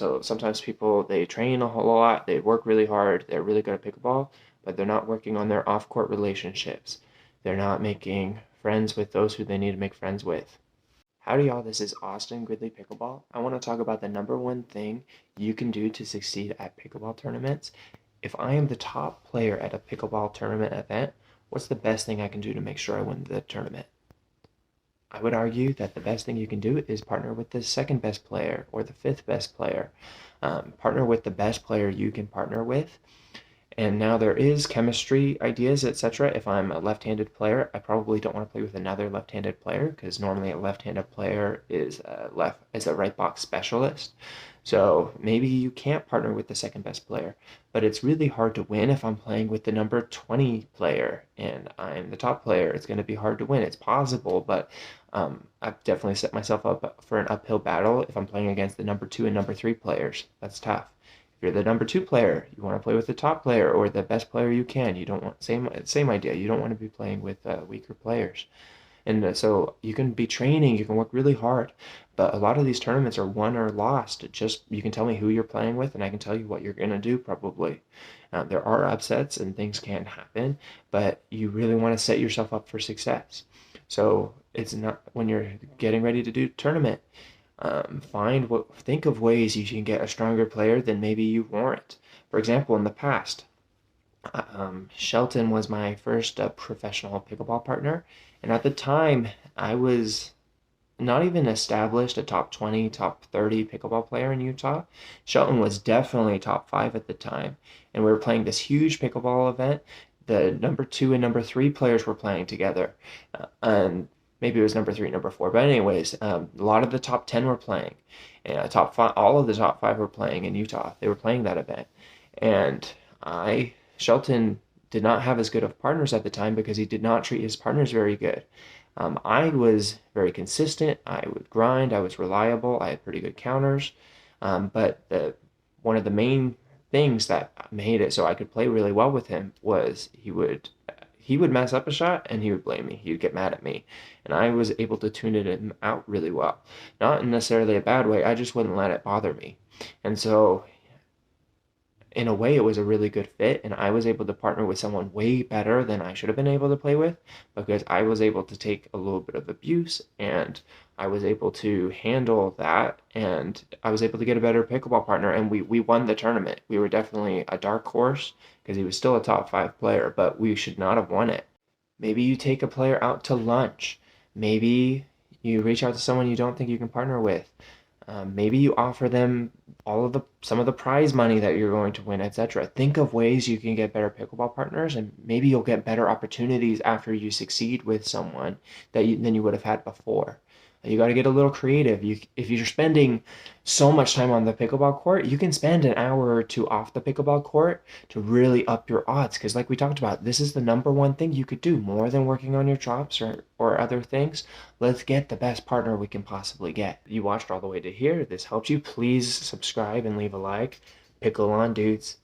So sometimes people, they train a whole lot, they work really hard, they're really good at pickleball, but they're not working on their off-court relationships. They're not making friends with those who they need to make friends with. Howdy y'all, this is Austin Gridley Pickleball. I want to talk about the number one thing you can do to succeed at pickleball tournaments. If I am the top player at a pickleball tournament event, what's the best thing I can do to make sure I win the tournament? I would argue that the best thing you can do is partner with the second best player or the fifth best player. Partner with the best player you can partner with. And now there is chemistry ideas, etc. If I'm a left-handed player, I probably don't want to play with another left-handed player because normally a left-handed player is a right box specialist. So maybe you can't partner with the second best player, but it's really hard to win if I'm playing with the number 20 player and I'm the top player. It's going to be hard to win. It's possible, but I've definitely set myself up for an uphill battle if I'm playing against the number 2 and number 3 players. That's tough. If you're the number 2 player, you want to play with the top player or the best player you can. You don't want same idea. You don't want to be playing with weaker players. And so you can be training, you can work really hard, but a lot of these tournaments are won or lost. Just you can tell me who you're playing with, and I can tell you what you're gonna do probably. There are upsets and things can happen, but you really want to set yourself up for success. So it's not when you're getting ready to do tournament. Think of ways you can get a stronger player than maybe you warrant. For example, in the past, Shelton was my first professional pickleball partner, and at the time, I was not even established a top 20, top 30 pickleball player in Utah. Shelton was definitely top 5 at the time, and we were playing this huge pickleball event. The number 2 and number 3 players were playing together, and maybe it was number 3, number 4, but anyways, a lot of the top 10 were playing, and top 5, all of the top 5 were playing in Utah. They were playing that event, and Shelton did not have as good of partners at the time because he did not treat his partners very good. I was very consistent. I would grind. I was reliable. I had pretty good counters. But one of the main things that made it so I could play really well with him was he would mess up a shot and he would blame me. He would get mad at me, and I was able to tune it out really well. Not in necessarily a bad way. I just wouldn't let it bother me, and so in a way, it was a really good fit, and I was able to partner with someone way better than I should have been able to play with because I was able to take a little bit of abuse and I was able to handle that, and I was able to get a better pickleball partner, and we won the tournament. We were definitely a dark horse because he was still a top 5 player, but we should not have won it. Maybe you take a player out to lunch. Maybe you reach out to someone you don't think you can partner with. Maybe you offer them some of the prize money that you're going to win, etc. Think of ways you can get better pickleball partners, and maybe you'll get better opportunities after you succeed with someone than you would have had before. You got to get a little creative. If you're spending so much time on the pickleball court, you can spend an hour or two off the pickleball court to really up your odds. Because like we talked about, this is the number one thing you could do more than working on your chops or other things. Let's get the best partner we can possibly get. You watched all the way to here. This helped you. Please subscribe and leave a like. Pickle on, dudes.